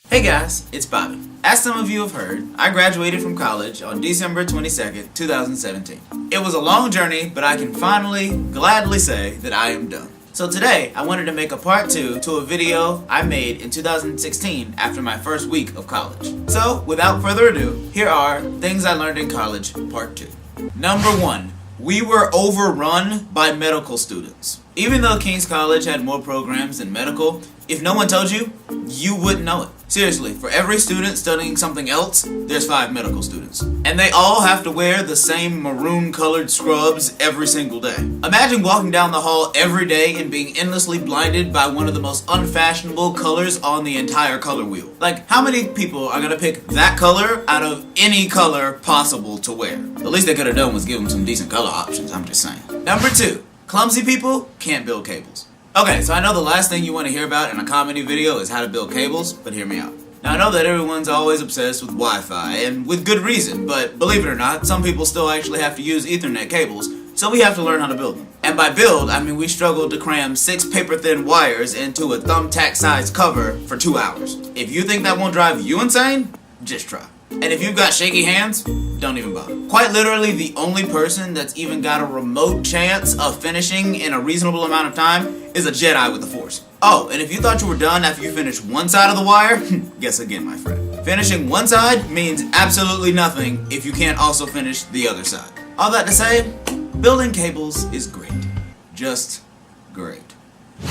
Hey guys, it's Bobby. As some of you have heard, I graduated from college on December 22nd, 2017. It was a long journey, but I can finally, gladly say that I am done. So today, I wanted to make a part 2 to a video I made in 2016 after my first week of college. So, without further ado, here are Things I Learned in College, Part 2. Number 1. We were overrun by medical students. Even though King's College had more programs than medical, if no one told you, you wouldn't know it. Seriously, for every student studying something else, there's 5 medical students. And they all have to wear the same maroon-colored scrubs every single day. Imagine walking down the hall every day and being endlessly blinded by one of the most unfashionable colors on the entire color wheel. Like, how many people are gonna pick that color out of any color possible to wear? The least they could have done was give them some decent color options, I'm just saying. Number 2, clumsy people can't build cables. Okay, so I know the last thing you want to hear about in a comedy video is how to build cables, but hear me out. Now I know that everyone's always obsessed with Wi-Fi, and with good reason, but believe it or not, some people still actually have to use Ethernet cables, so we have to learn how to build them. And by build, I mean we struggled to cram 6 paper-thin wires into a thumbtack-sized cover for 2 hours. If you think that won't drive you insane, just try. And if you've got shaky hands, don't even bother. Quite literally, the only person that's even got a remote chance of finishing in a reasonable amount of time is a Jedi with the Force. Oh, and if you thought you were done after you finished one side of the wire, guess again, my friend. Finishing one side means absolutely nothing if you can't also finish the other side. All that to say, building cables is great. Just great.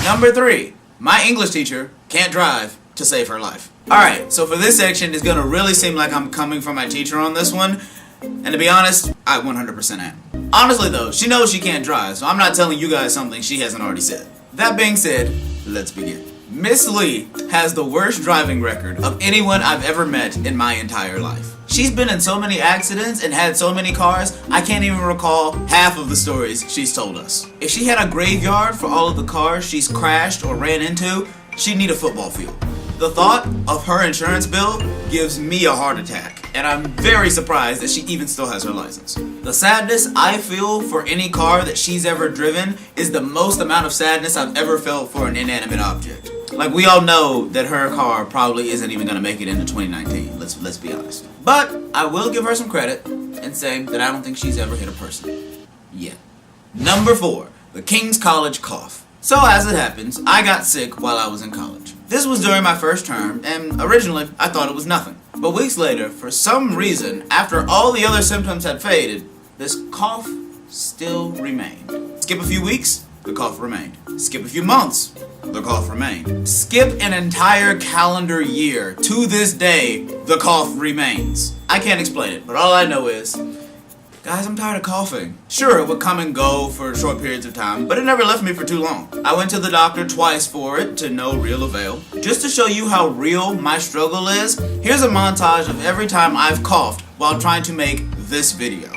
Number 3, my English teacher can't drive to save her life. Alright, so for this section, it's gonna really seem like I'm coming from my teacher on this one. And to be honest, I 100% am. Honestly though, she knows she can't drive, so I'm not telling you guys something she hasn't already said. That being said, let's begin. Miss Lee has the worst driving record of anyone I've ever met in my entire life. She's been in so many accidents and had so many cars, I can't even recall half of the stories she's told us. If she had a graveyard for all of the cars she's crashed or ran into, she'd need a football field. The thought of her insurance bill gives me a heart attack, and I'm very surprised that she even still has her license. The sadness I feel for any car that she's ever driven is the most amount of sadness I've ever felt for an inanimate object. Like, we all know that her car probably isn't even gonna make it into 2019, let's be honest. But I will give her some credit and say that I don't think she's ever hit a person yet. Number 4, the King's College cough. So as it happens, I got sick while I was in college. This was during my first term, and originally I thought it was nothing. But weeks later, for some reason, after all the other symptoms had faded, this cough still remained. Skip a few weeks, the cough remained. Skip a few months, the cough remained. Skip an entire calendar year, to this day, the cough remains. I can't explain it, but all I know is, guys, I'm tired of coughing. Sure, it would come and go for short periods of time, but it never left me for too long. I went to the doctor twice for it, to no real avail. Just to show you how real my struggle is, here's a montage of every time I've coughed while trying to make this video.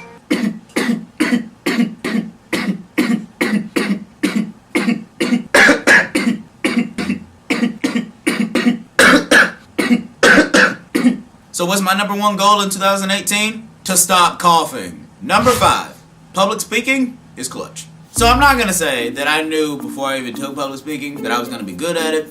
So what's my number 1 goal in 2018? To stop coughing. Number 5, public speaking is clutch. So I'm not gonna say that I knew before I even took public speaking that I was gonna be good at it,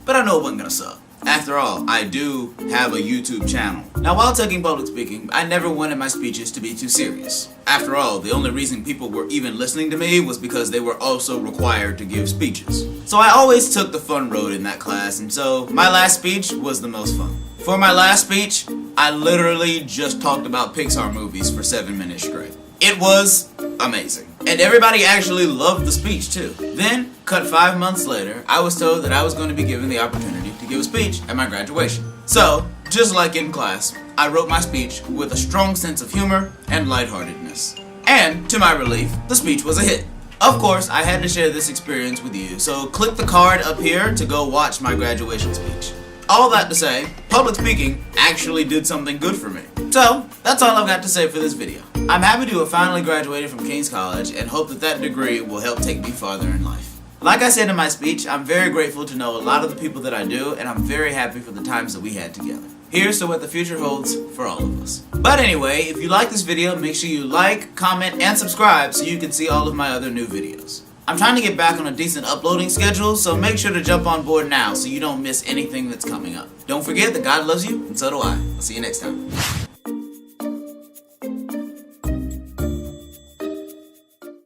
but I know it wasn't gonna suck. After all, I do have a YouTube channel. Now while taking public speaking, I never wanted my speeches to be too serious. After all, the only reason people were even listening to me was because they were also required to give speeches. So I always took the fun road in that class, and so my last speech was the most fun. For my last speech, I literally just talked about Pixar movies for 7 minutes straight. It was amazing. And everybody actually loved the speech too. Then, cut 5 months later, I was told that I was going to be given the opportunity to give a speech at my graduation. So, just like in class, I wrote my speech with a strong sense of humor and lightheartedness. And, to my relief, the speech was a hit. Of course, I had to share this experience with you, so click the card up here to go watch my graduation speech. All that to say, public speaking actually did something good for me. So, that's all I've got to say for this video. I'm happy to have finally graduated from King's College and hope that that degree will help take me farther in life. Like I said in my speech, I'm very grateful to know a lot of the people that I do, and I'm very happy for the times that we had together. Here's to what the future holds for all of us. But anyway, if you like this video, make sure you like, comment, and subscribe so you can see all of my other new videos. I'm trying to get back on a decent uploading schedule, so make sure to jump on board now so you don't miss anything that's coming up. Don't forget that God loves you, and so do I. I'll see you next time.